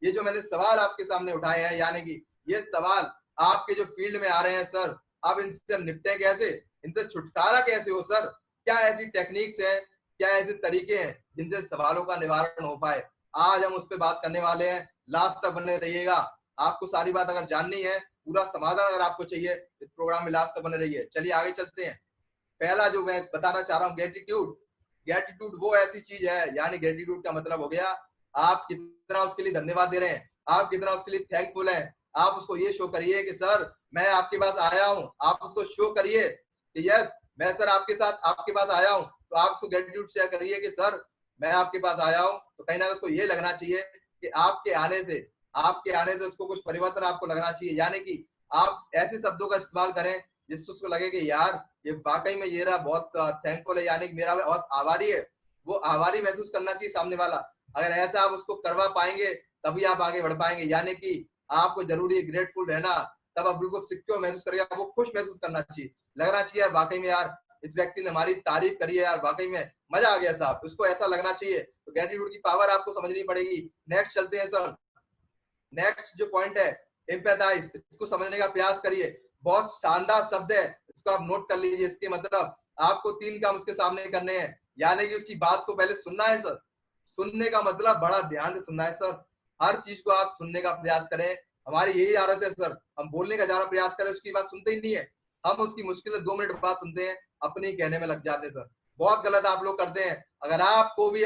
ये जो मैंने सवाल आपके सामने उठाए हैं, यानी कि ये सवाल आपके जो फील्ड में आ रहे हैं सर, अब इनसे हम निपटे कैसे, इनसे छुटकारा कैसे हो सर, क्या ऐसी टेक्निक्स है, क्या ऐसे तरीके हैं जिनसे सवालों का निवारण हो पाए, आज हम उस पर बात करने वाले हैं। लास्ट तक बने रहिएगा। आपको सारी बात अगर जाननी है, पूरा समाधान अगर आपको चाहिए, इस प्रोग्राम में लास्ट तक बने रहिए। चलिए आगे चलते हैं। पहला जो मैं बताना चाह रहा हूँ, ग्रेटिट्यूड। ग्रेटिट्यूड वो ऐसी चीज है, यानी ग्रेटिट्यूड का मतलब हो गया आप कितना उसके लिए धन्यवाद दे रहे हैं, आप कितना उसके लिए थैंकफुल हैं। आप उसको ये शो करिए कि सर मैं आपके पास आया हूँ, आप उसको शो करिए कि यस मैं सर आपके साथ आपके पास आया हूँ। तो आप उसको ग्रेटिट्यूड शेयर करिए कि सर मैं आपके पास आया हूँ, तो कहीं ना उसको ये लगना चाहिए कि आपके आने से उसको कुछ परिवर्तन आपको लगना चाहिए, यानी कि आप ऐसे शब्दों का इस्तेमाल करें जिससे उसको लगे कि यार ये वाकई में ये रहा बहुत थैंकफुल है, यानी कि मेरा बहुत आभारी है, वो आभारी महसूस करना चाहिए सामने वाला। अगर ऐसा आप उसको करवा पाएंगे तभी आप आगे बढ़ पाएंगे, यानी कि आपको जरूरी है ग्रेटफुल रहना, तब आप बिल्कुल सिक्योर महसूस करिएगा, वो खुश महसूस करना चाहिए, लगना चाहिए यार वाकई में यार इस व्यक्ति ने हमारी तारीफ करी है, यार वाकई में मजा आ गया साहब, उसको ऐसा लगना चाहिए। तो ग्रेटिट्यूड की पावर आपको समझनी पड़ेगी। नेक्स्ट चलते हैं सर। नेक्स्ट जो पॉइंट है, एम्पैथाइज, इसको समझने का प्रयास करिए। बहुत शानदार शब्द है, इसको आप नोट कर लीजिए। इसके मतलब आपको 3 काम उसके सामने करने हैं, यानी कि उसकी बात को पहले सुनना है सर। सुनने का मतलब बड़ा ध्यान से सुनना है सर, हर चीज को आप सुनने का प्रयास करें। हमारी यही आदत है सर, हम बोलने का ज्यादा प्रयास करें, उसकी बात सुनते ही नहीं है। हम उसकी मुश्किल से 2 मिनट बात सुनते हैं, अपने ही कहने में लग जाते हैं सर। बहुत गलत आप लोग करते हैं। अगर आपको भी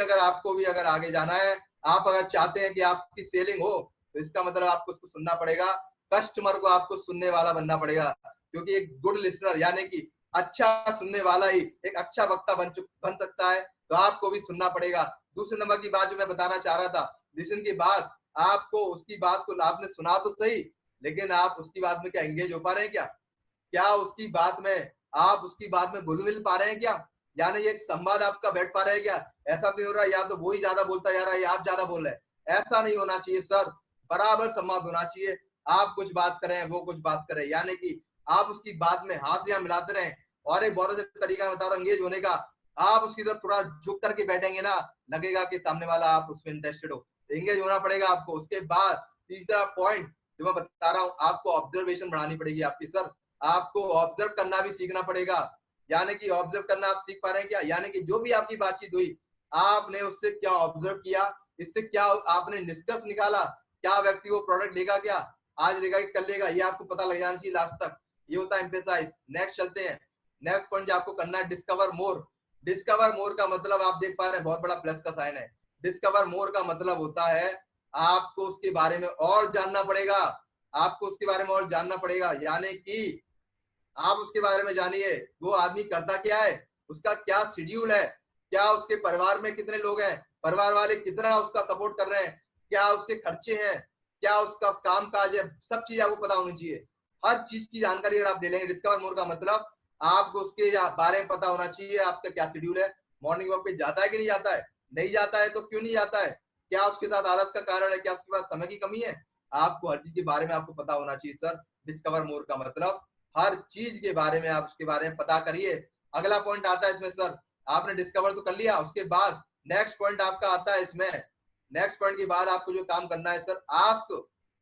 अगर आगे जाना है, आप अगर चाहते हैं कि आपकी सेलिंग हो, तो इसका मतलब आपको उसको सुनना पड़ेगा, कस्टमर को आपको सुनने वाला बनना पड़ेगा, क्योंकि एक गुड लिसनर यानी कि अच्छा सुनने वाला ही एक अच्छा वक्ता बन सकता है। तो आपको भी सुनना पड़ेगा। दूसरे नंबर की बात जो मैं बताना चाह रहा था, लिसन की बात, आपको उसकी बात को आपने सुना तो सही, लेकिन आप उसकी बात में क्या एंगेज हो पा रहे हैं क्या, क्या उसकी बात में आप उसकी बात में घुल मिल पा रहे हैं क्या, यानी एक संवाद आपका बैठ पा रहा है क्या। ऐसा नहीं हो रहा या तो वो ही ज्यादा बोलता जा रहा है या आप ज्यादा बोल रहे हैं, ऐसा नहीं होना चाहिए सर। बराबर संवाद होना चाहिए, आप कुछ बात करें वो कुछ बात करें, यानी कि आप उसकी बात में हाथ मिलाते रहें। और एक बहुत अच्छा तरीका बता रहा हूँ एंगेज होने का, आप उसकी तरफ थोड़ा झुक करके बैठेंगे ना, लगेगा कि सामने वाला आप उसमें इंटरेस्टेड हो, एंगेज होना पड़ेगा आपको। उसके बाद तीसरा पॉइंट जो मैं बता रहा हूँ, आपको ऑब्जर्वेशन बढ़ानी पड़ेगी आपकी सर, आपको ऑब्जर्व करना भी सीखना पड़ेगा। यानी कि ऑब्जर्व करना आप सीख पा रहे हैं क्या, यानी कि जो भी आपकी बातचीत हुई, आपने उससे क्या ऑब्जर्व किया, इससे क्या आपने निष्कर्ष निकाला, क्या व्यक्ति वो प्रोडक्ट लेगा, क्या आज लेगा कि कल लेगा, ये आपको पता लग जाना चाहिए लास्ट तक। ये होता है एम्फेसाइज। नेक्स्ट चलते हैं। नेक्स्ट पॉइंट जो आपको करना है, डिस्कवर मोर। डिस्कवर मोर का मतलब आप देख पा रहे हैं बहुत बड़ा प्लस का साइन है। डिस्कवर मोर का मतलब होता है आपको उसके बारे में और जानना पड़ेगा, आपको उसके बारे में और जानना पड़ेगा, यानी कि आप उसके बारे में जानिए, वो आदमी करता क्या है, उसका क्या शेड्यूल है, क्या उसके परिवार में कितने लोग हैं, परिवार वाले कितना उसका सपोर्ट कर रहे हैं, क्या उसके खर्चे हैं, क्या उसका काम काज है, सब चीज आपको पता होनी चाहिए। हर चीज की जानकारी अगर आप ले लेंगे, डिस्कवर मोर का मतलब आपको उसके बारे में पता होना चाहिए, आपका क्या शेड्यूल है, मॉर्निंग वॉक पे जाता है कि नहीं जाता है, नहीं जाता है तो क्यों नहीं जाता है, क्या उसके साथ आलस का कारण है, क्या उसके पास समय की कमी है, आपको हर चीज के बारे में आपको पता होना चाहिए सर। डिस्कवर मोर का मतलब हर चीज के बारे में आप उसके बारे में पता करिए। अगला पॉइंट आता है इसमें सर, आपने डिस्कवर तो कर लिया, उसके बाद नेक्स्ट पॉइंट आपका आता है इसमें। नेक्स्ट पॉइंट के बाद आपको जो काम करना है sir, ask,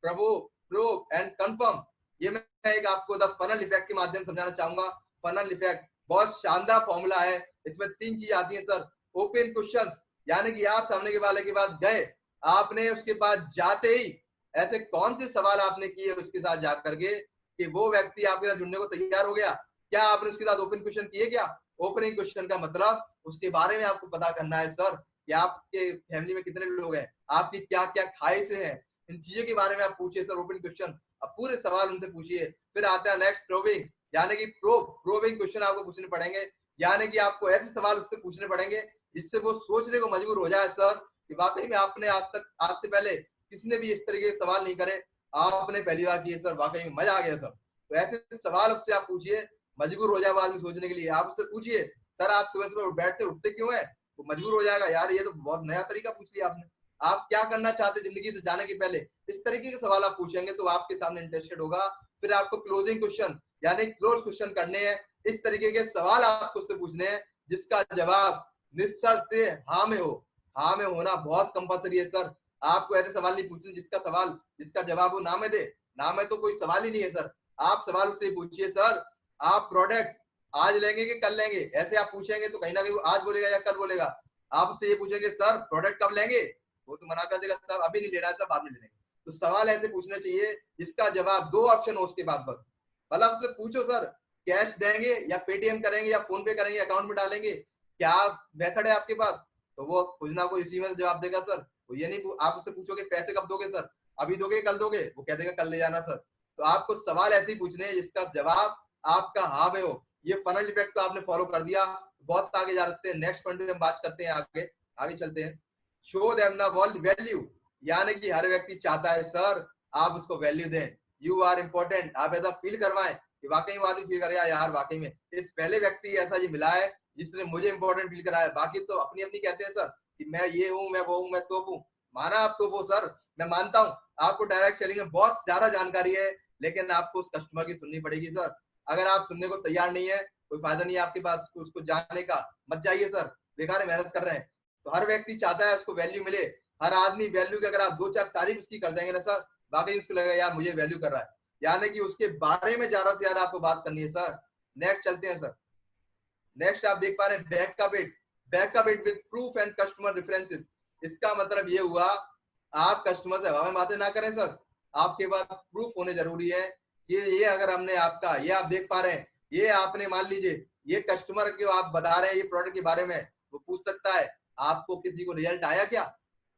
Prabhu, prove and confirm. ये मैं एक आपको द फनल इफेक्ट के माध्यम से समझाना चाहूंगा। फनल इफेक्ट बहुत शानदार फॉर्मूला है, इसमें 3 चीज आती है सर। ओपन क्वेश्चंस, यानी कि आप सामने के वाले के पास गए, आपने उसके पास जाते ही ऐसे कौन से सवाल आपने किए उसके साथ जाकर के कि वो व्यक्ति आपके साथ जुड़ने को तैयार हो गया, क्या आपने उसके साथ ओपन क्वेश्चन किए क्या। ओपनिंग क्वेश्चन का मतलब उसके बारे में आपको पता करना है सर कि आपके फैमिली में कितने लोग हैं, आपकी क्या क्या ख्वाहिशें हैं, इन चीजों के बारे में आप पूछिए सर। ओपन क्वेश्चन, अब पूरे सवाल उनसे पूछिए। फिर आता है नेक्स्ट, प्रोबिंग, यानी कि प्रोबिंग क्वेश्चन आपको पूछने पड़ेंगे, यानी कि आपको ऐसे सवाल उससे पूछने पड़ेंगे जिससे वो सोचने को मजबूर हो जाए सर कि वाकई में आपने आज से पहले किसी ने भी इस तरीके के सवाल नहीं करे, आपने पहली बार किए सर, वाकई में मजा आ गया सर। तो ऐसे सवाल उससे आप पूछिए, मजबूर हो जाएगा आदमी सोचने के लिए। आप उससे पूछिए सर आप सुबह सुबह बेड से उठते क्यों है, वो मजबूर हो जाएगा, यार ये तो बहुत नया तरीका पूछ लिया आपने, आप क्या करना चाहते जिंदगी से जाने के पहले, इस तरीके के सवाल आप पूछेंगे तो आपके सामने इंटरेस्टेड होगा। फिर आपको क्लोजिंग क्वेश्चन यानी क्लोज क्वेश्चन करने हैं, इस तरीके के सवाल आपको उससे पूछने हैं जिसका जवाब निश्चय हाँ में हो। हाँ में होना बहुत कंपलसरी है सर, आपको ऐसे सवाल नहीं पूछने जिसका जवाब वो ना में दे। ना में तो कोई सवाल ही नहीं है सर। आप सवाल उससे पूछिए सर आप प्रोडक्ट आज लेंगे कि कल लेंगे। ऐसे आप पूछेंगे तो कहीं ना कहीं वो आज बोलेगा या कल बोलेगा। आप उससे ये पूछेंगे सर प्रोडक्ट कब लेंगे, वो तो मना कर देगा सर अभी नहीं लेना है, सर बाद में ले लेंगे। तो सवाल ऐसे पूछना चाहिए जिसका जवाब 2 ऑप्शन हो उसके बाद बस। मतलब उससे पूछो सर कैश देंगे या पेटीएम करेंगे या फोन पे करेंगे, अकाउंट में डालेंगे, क्या मेथड है आपके पास। तो वो कुछ ना कुछ इसी में जवाब देगा सर। वो ये नहीं आप उससे पूछोगे पैसे कब दोगे सर, अभी दोगे कल दोगे, वो कह देगा कल ले जाना सर। तो आपको सवाल ऐसे ही पूछने हैं जिसका जवाब आपका हाँ में हो। ये फनल इफेक्ट को आपने फॉलो कर दिया, बहुत आगे जा सकते हैं। नेक्स्ट पॉइंट पे हम बात करते हैं, आगे आगे चलते हैं। शो देम द वैल्यू, यानी कि हर व्यक्ति चाहता है सर आप उसको वैल्यू दें, यू आर इंपॉर्टेंट, आप ऐसा फील करवाएं कि वाकई वो आदमी फील करेगा यार वाकई में इस पहले व्यक्ति ऐसा ये मिला है जिसने मुझे इंपॉर्टेंट फील कराया। बाकी तो अपनी अपनी कहते हैं सर कि मैं ये हूँ मैं वो हूँ मैं तो हूँ। माना आप तो वो सर, मैं मानता हूँ आपको डायरेक्ट सेलिंग में बहुत ज्यादा जानकारी है, लेकिन आपको उस कस्टमर की सुननी पड़ेगी सर। अगर आप सुनने को तैयार नहीं है कोई फायदा नहीं है आपके पास उसको जानने का, मत जाइए सर, बेकार मेहनत कर रहे हैं। तो हर व्यक्ति चाहता है उसको वैल्यू मिले, हर आदमी वैल्यू की अगर आप 2-4 तारीफ उसकी कर देंगे ना सर, वाकई उसको लगेगा यार मुझे वैल्यू कर रहा है, यानी कि उसके बारे में ज्यादा से ज्यादा आपको बात करनी है सर। नेक्स्ट चलते हैं सर। नेक्स्ट आप देख पा रहे हैं बैक का bit with proof and customer references. इसका मतलब ये हुआ आप कस्टमर से हवा में बातें ना करें सर, आपके पास प्रूफ होने जरूरी है। ये अगर हमने आपका ये आप देख पा रहे हैं, ये आपने मान लीजिए ये कस्टमर के आप बता रहे हैं ये प्रोडक्ट के बारे में, वो पूछ सकता है आपको किसी को रिजल्ट आया क्या।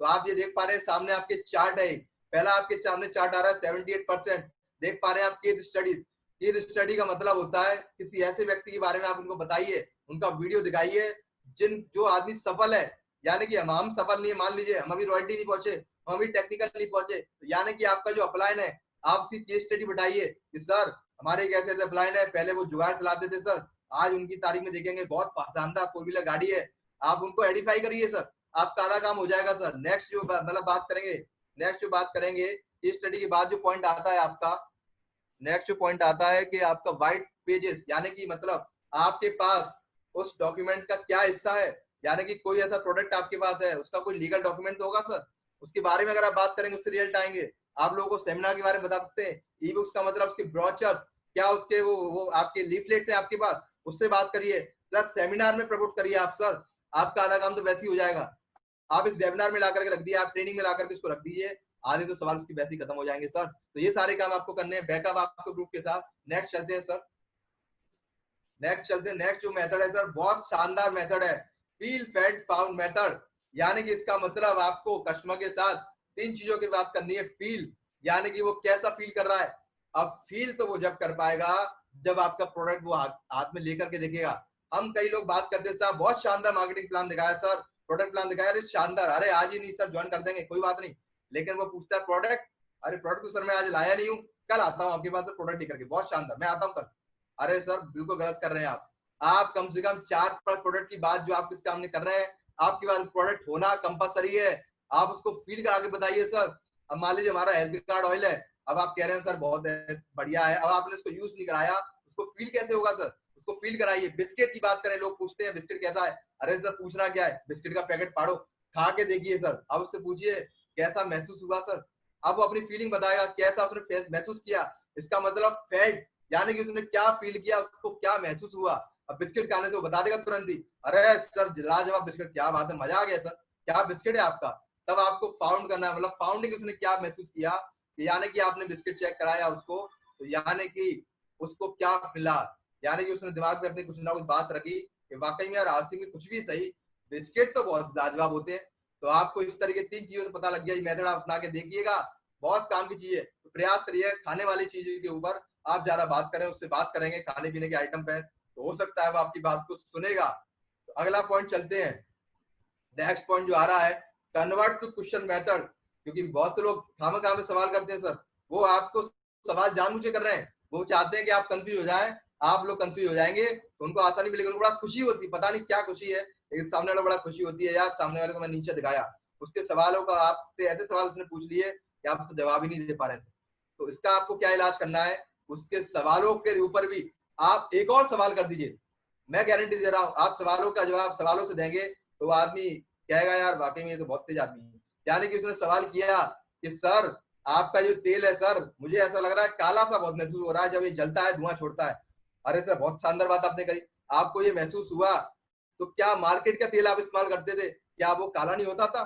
तो आप ये देख पा रहे हैं सामने आपके चार्ट है, पहला आपके सामने चार्ट आ रहा है 78%। देख पा रहे हैं आप केस स्टडीज, केस स्टडी का मतलब होता है किसी ऐसे व्यक्ति के बारे में आप उनको बताइए, उनका वीडियो दिखाइए जो आदमी सफल है। यानी कि हम सफल नहीं है, मान लीजिए हम अभी रॉयल्टी नहीं पहुंचे, हम अभी टेक्निकल नहीं पहुंचे, तो यानी कि आपका जो अपलाइन है आप उसकी केस स्टडी बताइए कि सर हमारे एक ऐसे अपलाइन है, पहले वो जुगाड़ चलाते थे सर, आज उनकी तारीख में देखेंगे बहुत शानदार 4 व्हीलर गाड़ी है। आप उनको एडिफाई करिए सर, आपका आधा काम हो जाएगा सर। नेक्स्ट जो मतलब बात करेंगे केस स्टडी के बाद जो पॉइंट आता है आपका, नेक्स्ट जो पॉइंट आता है कि आपका व्हाइट पेजेस, यानी कि मतलब आपके पास उस डॉक्यूमेंट का क्या हिस्सा है। यानी कि कोई ऐसा प्रोडक्ट आपके पास है उसका कोई लीगल डॉक्यूमेंट तो होगा सर, उसके बारे में अगर आप बात करेंगे उससे रिजल्ट आएंगे। आप लोगों को सेमिनार के बारे में बता सकते हैं, ई बुक्स का मतलब उसके ब्रोचर्स क्या, उसके वो आपके लीफलेट्स है आपके पास, उससे बात करिए, प्लस सेमिनार में प्रमोट करिए आप सर, आपका आधा काम तो वैसे ही हो जाएगा। आप इस वेबिनार में ला करके रख दिए, आप ट्रेनिंग में ला करके इसको रख दीजिए, आधे तो सवाल उसकी वैसे ही खत्म हो जाएंगे सर। तो ये सारे काम आपको करने हैं बैकअप आपको ग्रुप के साथ। नेक्स्ट चलते हैं सर, नेक्स्ट जो मेथड है सर बहुत शानदार मेथड है, फील फेड फाउंड मेथड। यानी कि इसका मतलब आपको कस्टमर के साथ 3 चीजों की बात करनी है। फील यानी कि वो कैसा फील कर रहा है। अब फील तो वो जब कर पाएगा जब आपका प्रोडक्ट वो हाथ में लेकर के देखेगा। हम कई लोग बात करते हैं साहब बहुत शानदार मार्केटिंग प्लान दिखाया सर, प्रोडक्ट प्लान दिखाया, अरे शानदार, अरे आज ही नहीं सर ज्वाइन कर देंगे कोई बात नहीं, लेकिन वो पूछता है प्रोडक्ट, अरे प्रोडक्ट तो सर मैं आज लाया नहीं हूँ, कल आता हूँ आपके पास प्रोडक्ट लेकर के, बहुत शानदार मैं आता हूँ कल। अरे सर बिल्कुल गलत कर रहे हैं आप कम से कम 4 प्रोडक्ट की बात जो आप किस काम नहीं कर रहे हैं, आपके पास प्रोडक्ट होना कंपलसरी है, आप उसको फील करा के बताइए सर। अब मान लीजिए हमारा हेल्थ कार्ड ऑयल है, अब आप कह रहे हैं सर बहुत बढ़िया है, अब आपने उसको यूज नहीं कराया, उसको फील कैसे होगा सर, उसको फील कराइए। बिस्किट की बात करें, लोग पूछते हैं बिस्किट कैसा है, अरे सर पूछना क्या है, बिस्किट का पैकेट फाड़ो खा के देखिए सर, अब उससे पूछिए कैसा महसूस हुआ सर, अब वो अपनी फीलिंग बताएगा कैसा उसने महसूस किया। इसका मतलब फेल्ट यानी कि उसने क्या फील किया, उसको क्या महसूस हुआ। अब बिस्किट खाने से वो बता देगा तुरंत ही, अरे सर लाजवाब बिस्किट, क्या बात है, मजा आ गया सर, क्या बिस्किट है आपका। तब आपको फाउंड करना है, मतलब फाउंडिंग उसने क्या महसूस किया, यानी कि आपने बिस्किट चेक कराया उसको, तो यानी कि उसको क्या मिला, यानी कि उसने दिमाग में अपनी कुछ ना कुछ बात रखी कि वाकई में यार आसिफ में कुछ भी सही बिस्किट तो बहुत लाजवाब होते हैं। तो आपको इस तरह के 3 चीजों से पता लग गया, ये मेथड आप अपना के देखिएगा, बहुत काम की चीज है। तो प्रयास करिए खाने वाली चीजों के ऊपर आप ज्यादा बात करें, उससे बात करेंगे खाने पीने के आइटम पे, तो हो सकता है वो आपकी बात को सुनेगा। तो अगला पॉइंट चलते हैं, नेक्स्ट पॉइंट जो आ रहा है कन्वर्ट टू क्वेश्चन मेथड, क्योंकि बहुत से लोग खामखा में सवाल करते हैं सर, वो आपको सवाल जानबूझ कर रहे हैं, वो चाहते हैं कि आप कंफ्यूज हो जाए, आप लोग कंफ्यूज हो जाएंगे तो उनको आसानी मिलेगी, उनको बड़ा खुशी होती है, पता नहीं क्या खुशी है, लेकिन सामने वाला बड़ा खुशी होती है यार सामने वाले को मैं नीचे दिखाया, उसके सवालों का आपसे ऐसे सवाल उसने पूछ लिए कि आप उसको जवाब ही नहीं दे पा रहे थे। तो इसका आपको क्या इलाज करना है, उसके सवालों के ऊपर भी आप एक और सवाल कर दीजिए, मैं गारंटी दे रहा हूं आप सवालों का जवाब सवालों से देंगे तो वो आदमी कहेगा यार वाकई में ये तो बहुत तेज आदमी है, यानी कि उसने सवाल किया कि सर आपका जो तेल है सर, मुझे ऐसा लग रहा है काला सा बहुत महसूस हो रहा है जब ये जलता है, धुआं छोड़ता है। अरे सर बहुत शानदार बात आपने करी, आपको ये महसूस हुआ तो क्या मार्केट का तेल आप इस्तेमाल करते थे, क्या वो काला नहीं होता था,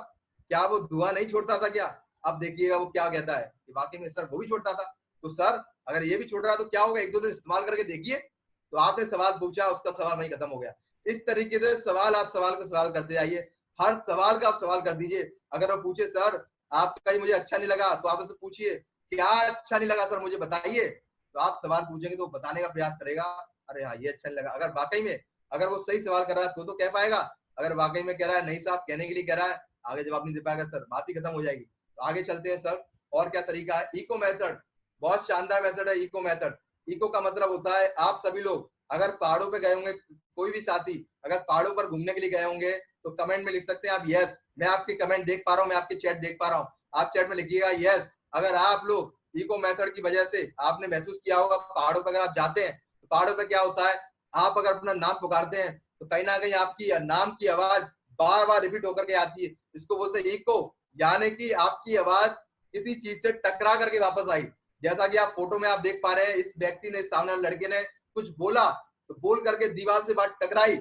क्या वो धुआं नहीं छोड़ता था क्या? अब देखिएगा वो क्या कहता है कि वाकई में सर वो भी छोड़ता था। तो सर अगर ये भी छोड़ रहा है तो क्या होगा, एक दो दिन इस्तेमाल करके देखिए। तो आपने सवाल पूछा, उसका सवाल वहीं खत्म हो गया। इस तरीके से सवाल आप सवाल को सवाल करते जाइए, हर सवाल का आप सवाल कर दीजिए। अगर वो पूछे सर आपका ये मुझे अच्छा नहीं लगा, तो आप उससे पूछिए क्या अच्छा नहीं लगा सर मुझे बताइए। तो आप सवाल पूछेंगे तो बताने का प्रयास करेगा, अरे हाँ ये अच्छा नहीं लगा। अगर वाकई में अगर वो सही सवाल कर रहा है तो कह पाएगा, अगर वाकई में कह रहा है नहीं साहब कहने के लिए कह रहा है, आगे जवाब नहीं दे पाएगा सर, बात ही खत्म हो जाएगी। तो आगे चलते हैं सर, और क्या तरीका है। इको मेथड, बहुत शानदार मेथड है इको मेथड। इको का मतलब होता है आप सभी लोग अगर पहाड़ों पे गए होंगे, कोई भी साथी अगर पहाड़ों पर घूमने के लिए गए होंगे तो कमेंट में लिख सकते हैं आप यस। मैं आपकी कमेंट देख पा रहा हूँ, मैं आपकी चैट देख पा रहा हूँ, आप चैट में लिखिएगा यस। अगर आप लोग इको मेथड की वजह से आपने महसूस किया होगा पहाड़ों पर अगर आप जाते हैं तो पहाड़ों पर क्या होता है, आप अगर अपना नाम पुकारते हैं तो कहीं ना कहीं आपकी नाम की आवाज बार बार रिपीट होकर के आती है, इसको बोलते हैं इको। यानी कि आपकी आवाज किसी चीज से टकरा करके वापस आई। जैसा कि आप फोटो में आप देख पा रहे हैं, इस व्यक्ति ने, सामने वाले लड़के ने कुछ बोला तो बोल करके दीवार से बात टकराई,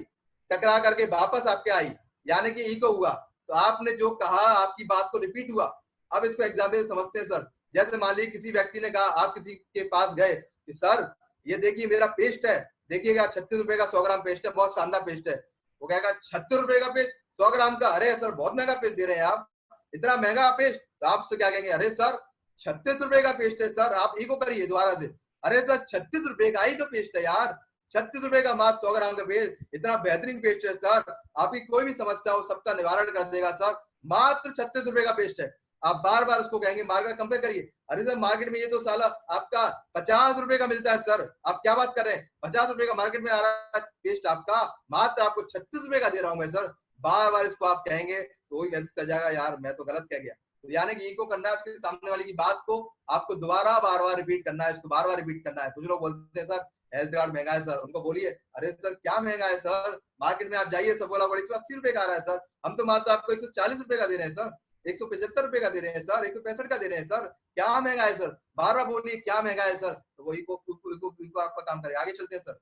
टकरा करके वापस आपके आई, यानी कि इको हुआ। तो आपने जो कहा आपकी बात को रिपीट हुआ। अब इसको एग्जाम्पल समझते हैं सर। जैसे मान लीजिए किसी व्यक्ति ने कहा, आप किसी के पास गए कि सर ये देखिए मेरा पेस्ट है, देखिएगा 36 रुपए का 100 ग्राम पेस्ट है, बहुत शानदार पेस्ट है। वो कहेगा 36 रुपए का पेस्ट 100 ग्राम का, अरे सर बहुत महंगा पेस्ट दे रहे हैं आप, इतना महंगा पेस्ट। तो आपसे क्या कहेंगे, अरे सर 36 रुपए का पेस्ट है सर, आप इको करिए दोबारा से, अरे सर 36 रुपए का ही तो पेस्ट है यार, 36 रुपए का मात्र 100 ग्राम का पेस्ट, इतना बेहतरीन पेस्ट है सर, आपकी कोई भी समस्या हो सबका निवारण कर देगा सर, मात्र 36 रुपए का पेस्ट है। आप बार बार उसको कहेंगे, मार्केट कंपेयर करिए, अरे सर मार्केट में ये तो साला आपका 50 रुपए का मिलता है सर, आप क्या बात कर रहे हैं, 50 रुपए का मार्केट में आ रहा है पेस्ट आपका, मात्र आपको 36 रुपए का दे रहा हूं मैं सर। बार बार इसको आप कहेंगे तो वही महसूस कर जाएगा यार मैं तो गलत कह गया। तो यानी कि इको करना है, उसके सामने वाले की बात को आपको दोबारा बार बार रिपीट करना है, इसको बार बार रिपीट करना है। कुछ लोग बोलते हैं सर हेल्थ कार्ड महंगा है सर, उनको बोलिए अरे सर क्या महंगा है सर, मार्केट में आप जाइए सब बोला 180 रुपए का आ रहा है सर, हम तो मात्र आपको 140 रुपए का दे रहे हैं सर, 175 रुपए का दे रहे हैं सर, 165 का दे रहे हैं सर, क्या महंगा है सर, बार बार बोलिए क्या महंगा है सर। तो वो इको आपका काम करेगा। आगे चलते हैं सर।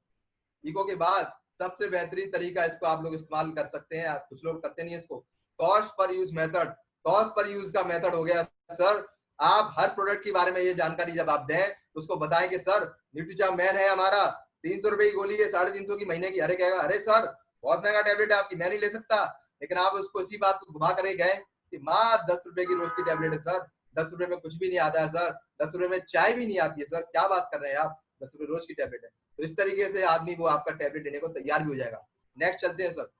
इको के बाद सबसे बेहतरीन तरीका, इसको आप लोग इस्तेमाल कर सकते हैं, कुछ लोग करते नहीं है इसको, cost per use method. Cost per use का मेथड हो गया सर, आप हर प्रोडक्ट के बारे में ये जानकारी जब आप दें तो उसको बताएं कि सर न्यूट्रीचा मैन है हमारा 300 रुपए की गोली है, 350 की महीने की, अरे कहेगा अरे सर बहुत महंगा टेबलेट है आपकी, मैं नहीं ले सकता। लेकिन आप उसको इसी बात को घुमा कर गए कि मात्र 10 रुपए की रोज की टेबलेट है सर, 10 रुपए में कुछ भी नहीं आता है सर, 10 रुपए में चाय भी नहीं आती है सर, क्या बात कर रहे हैं आप, 10 रुपए रोज की टेबलेट है। तो इस तरीके से आदमी वो आपका टैबलेट लेने को तैयार भी हो जाएगा। नेक्स्ट चलते हैं सर।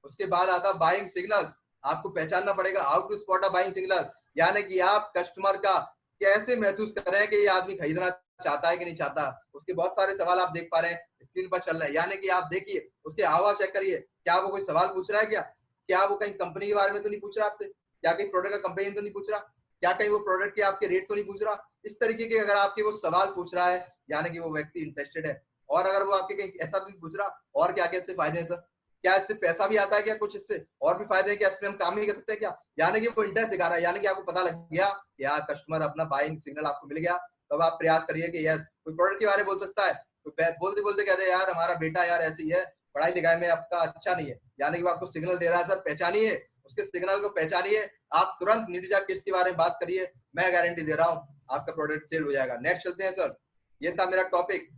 उसके बाद आता है बाइंग सिग्नल। आपको पहचानना पड़ेगा how to spot a buying signal, यानी कि आप कस्टमर का कैसे महसूस कर रहे हैं कि ये आदमी खरीदना चाहता है कि नहीं चाहता। उसके बहुत सारे सवाल आप देख पा रहे हैं स्क्रीन पर चल रहा है, यानी कि आप देखिए उसके हाव चेक करिए, क्या वो कोई सवाल पूछ रहा है, क्या वो कहीं कंपनी के बारे में तो नहीं पूछ रहा आपसे, क्या कहीं प्रोडक्ट का कंपेनियन तो नहीं पूछ रहा, क्या कहीं वो प्रोडक्ट के आपके रेट तो नहीं पूछ रहा। इस तरीके के अगर आपके वो सवाल पूछ रहा है यानी कि वो व्यक्ति इंटरेस्टेड है। और अगर वो आपके कहीं ऐसा नहीं पूछ रहा और क्या क्या इससे फायदे हैं सर, क्या इससे पैसा भी आता है, क्या कुछ इससे और भी फायदे हैं, क्या इसमें हम काम नहीं कर सकते हैं क्या, यानी कि वो इंटरेस्ट दिखा रहा है, यानी कि आपको पता लग गया कि यार कस्टमर अपना बाइंग सिग्नल आपको मिल गया। तब आप प्रयास करिए कि यस कोई प्रोडक्ट के बारे में बोल सकता है तो बोलते बोलते कहते हैं यार हमारा बेटा यार ऐसी ही है, पढ़ाई लिखाई में आपका अच्छा नहीं है, यानी कि वो आपको सिग्नल दे रहा है सर, पहचानिए उसके सिग्नल को, पहचानिए आप तुरंत न्यूट्रीचा किड्स के बारे में बात करिए, मैं गारंटी दे रहा हूँ आपका प्रोडक्ट सेल हो जाएगा। नेक्स्ट चलते हैं सर, ये था मेरा टॉपिक।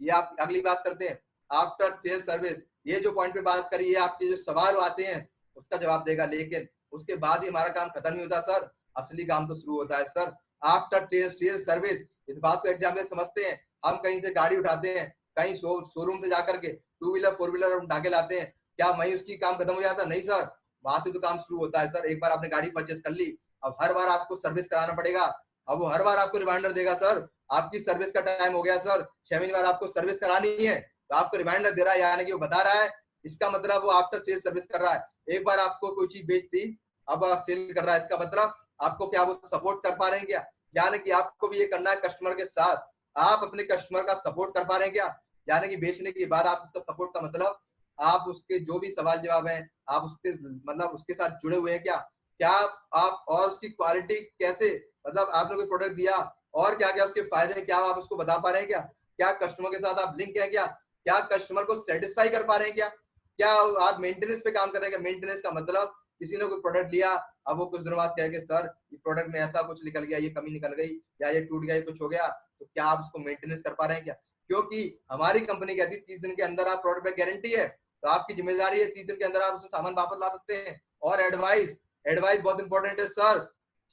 ये आप अगली बात करते हैं आफ्टर सेल सर्विस। ये जो पॉइंट पे बात करी है, आपके जो सवाल आते हैं उसका जवाब देगा, लेकिन उसके बाद ही हमारा काम खत्म नहीं होता सर, असली काम तो शुरू होता है सर। आफ्टर सेल सर्विस, इस बात को एग्जाम्पल समझते हैं, हम कहीं से गाड़ी उठाते हैं, कहीं शोरूम से जाकर के 2 व्हीलर 4 व्हीलर उठा के लाते हैं, क्या वहीं उसकी काम खत्म हो जाता है, नहीं सर, वहां से तो काम शुरू होता है सर। एक बार आपने गाड़ी परचेस कर ली, अब हर बार आपको सर्विस कराना पड़ेगा, अब वो हर बार आपको रिमाइंडर देगा सर आपकी सर्विस का टाइम हो गया सर, 6 महीने बाद आपको सर्विस करानी है, तो आपको रिमाइंडर दे रहा है, यानी कि वो बता रहा है, इसका मतलब वो आफ्टर सेल सर्विस कर रहा है। एक बार आपको कोई चीज बेच दी, अब आप सेल कर रहा है, इसका मतलब आपको क्या वो सपोर्ट कर पा रहे हैं क्या, यानी कि आपको भी ये करना है कस्टमर के साथ, आप अपने कस्टमर का सपोर्ट कर पा रहे हैं क्या, यानी कि बेचने के बाद आप उसका सपोर्ट का मतलब आप उसके जो भी सवाल जवाब है आप उसके मतलब उसके साथ जुड़े हुए हैं क्या, क्या आप और उसकी क्वालिटी कैसे, मतलब आपने कोई प्रोडक्ट दिया और क्या क्या उसके फायदे हैं, क्या आप उसको बता पा रहे हैं, क्या कस्टमर के साथ आप लिंक है, क्या कस्टमर को सेटिस्फाई कर पा रहे हैं, क्या आप मेंटेनेंस पे काम कर रहे हैं। मेंटेनेंस का मतलब किसी ने कोई प्रोडक्ट लिया, अब वो कुछ दिनों बाद कह के सर ये प्रोडक्ट में ऐसा कुछ निकल गया, ये कमी निकल गई, या ये टूट गया, ये कुछ हो गया, तो क्या आप उसको मेंटेनेंस कर पा रहे हैं क्योंकि हमारी कंपनी कहती है 30 दिन के अंदर आप प्रोडक्ट पे गारंटी है, तो आपकी जिम्मेदारी है 30 दिन के अंदर आप उससे सामान वापस ला सकते हैं। और एडवाइस बहुत इंपॉर्टेंट है सर।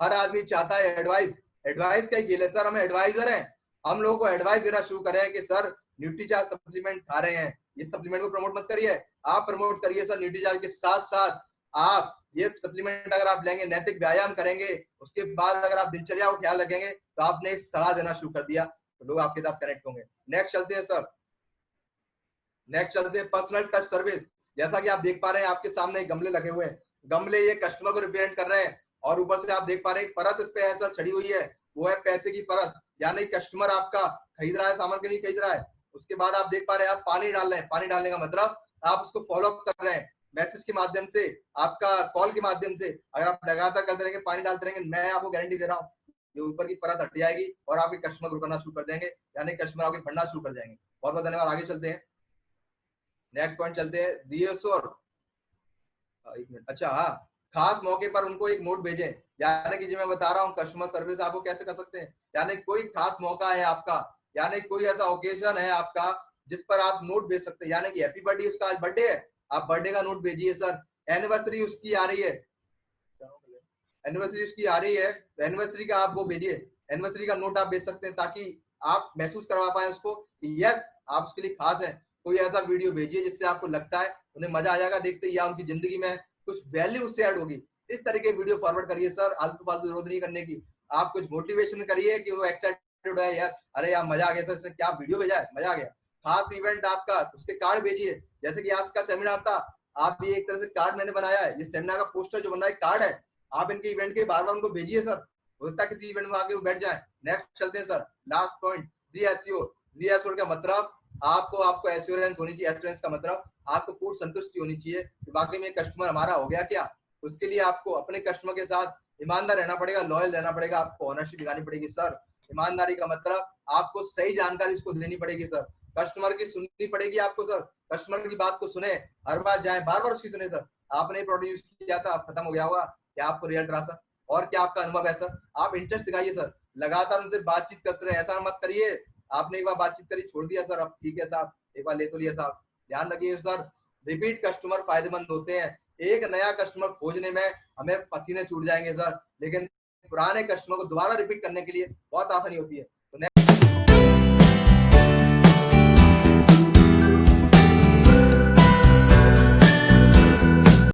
हर आदमी चाहता है एडवाइस का ही खेल है सर। हम एडवाइजर हैं, हम लोगों को एडवाइस देना शुरू करें कि सर न्यूट्रीचार्ज सप्लीमेंट खा रहे हैं, ये सप्लीमेंट को प्रमोट मत करिए, आप प्रमोट करिए सर। न्यूट्रीचार्ज के साथ साथ आप ये सप्लीमेंट अगर आप लेंगे, नैतिक व्यायाम करेंगे, उसके बाद अगर आप दिनचर्या को ख्याल रखेंगे, तो आपने सलाह देना शुरू कर दिया, तो लोग आपके साथ कनेक्ट होंगे। नेक्स्ट चलते हैं सर, नेक्स्ट चलते हैं पर्सनल टच सर्विस। जैसा कि आप देख पा रहे हैं आपके सामने गमले लगे हुए हैं, गमले ये कस्टमर को रिप्रेजेंट कर रहे हैं, और ऊपर से आप देख पा रहे हैं परत इस पे है सर चढ़ी हुई है, वो है पैसे की परत, यानी कस्टमर आपका खरीद रहा है, सामान के लिए खरीद रहा है। उसके बाद आप देख पा रहे हैं आप पानी डाल रहे हैं, पानी डालने का मतलब आप उसको फॉलो अप कर रहे हैं, मैसेज के माध्यम से, आपका कॉल के माध्यम से। अगर आप लगातार करते रहेंगे, पानी डालते रहेंगे, मैं आपको गारंटी दे रहा हूँ ये ऊपर की परत हट जाएगी और आपके कस्टमर ग्रो करना शुरू कर देंगे, यानी कस्टमर आपके बढ़ना शुरू कर जाएंगे। बहुत बहुत धन्यवाद। आगे चलते हैं, नेक्स्ट पॉइंट चलते हैं। एक मिनट, अच्छा हाँ, खास मौके पर उनको एक नोट भेजें, यानी कि जो मैं बता रहा हूँ कस्टमर सर्विस आपको कैसे कर सकते हैं, यानी कोई खास मौका है आपका, यानी कोई ऐसा ओकेजन है आपका जिस पर आप नोट भेज सकते हैं, यानी कि हैप्पी बर्थडे, उसका आज बर्थडे है, आप बर्थडे का नोट भेजिए सर। एनिवर्सरी उसकी आ रही है, एनिवर्सरी उसकी आ रही है, तो एनिवर्सरी का आप वो भेजिए, एनिवर्सरी का नोट आप भेज सकते हैं, ताकि आप महसूस करवा पाए उसको कि यस आप उसके लिए खास है। कोई ऐसा वीडियो भेजिए जिससे आपको लगता है उन्हें मजा आ जाएगा देखते ही, या उनकी जिंदगी में कुछ वैल्यू उससे ऐड होगी। इस तरह के वीडियो फॉरवर्ड करिए सर, आलतू फालतू जरूरत नहीं करने की। आप कुछ मोटिवेशन करिए कि वो एक्साइटेड है, यार अरे यार मजा आ गया सर, इसने क्या वीडियो भेजा है, मजा आ गया। खास इवेंट आपका, उसके कार्ड भेजिए, जैसे कि आज का सेमिनार था, आप ये एक तरह से कार्ड मैंने बनाया है, ये सेमिनार का पोस्टर जो बन रहा है कार्ड है, आप इनके इवेंट के बार बार उनको भेजिए सर, हो सकता है किसी इवेंट में आके वो बैठ जाए। नेक्स्ट चलते हैं सर, लास्ट पॉइंट, रीएश्योर का मतलब आपको एश्योरेंस होनी चाहिए। एश्योरेंस का मतलब आपको पूर्ण संतुष्टि होनी चाहिए कि वाकई में कस्टमर हमारा हो गया क्या। उसके लिए आपको अपने कस्टमर के साथ ईमानदार रहना पड़ेगा, लॉयल रहना पड़ेगा, आपको ऑनरशिप दिखानी पड़ेगी सर। ईमानदारी का मतलब आपको सही जानकारी उसको देनी पड़ेगी सर, कस्टमर की सुननी पड़ेगी आपको सर, कस्टमर की बात को सुने, हर बार जाए बार बार उसकी सुने सर। आपने प्रोडक्ट यूज किया था, खत्म हो गया होगा, क्या आपको रिजल्ट रहा सर, और क्या आपका अनुभव है सर, आप इंटरेस्ट दिखाइए सर, लगातार उनसे बातचीत करते रहे, ऐसा मत करिए आपने एक बार बातचीत करी छोड़ दिया सर, अब ठीक है साहब एक बार ले तो लिया साहब। ध्यान रखिए सर, रिपीट कस्टमर फायदेमंद होते हैं। एक नया कस्टमर खोजने में हमें पसीने छूट जाएंगे सर, लेकिन पुराने कस्टमर को दोबारा रिपीट करने के लिए बहुत आसानी होती है। तो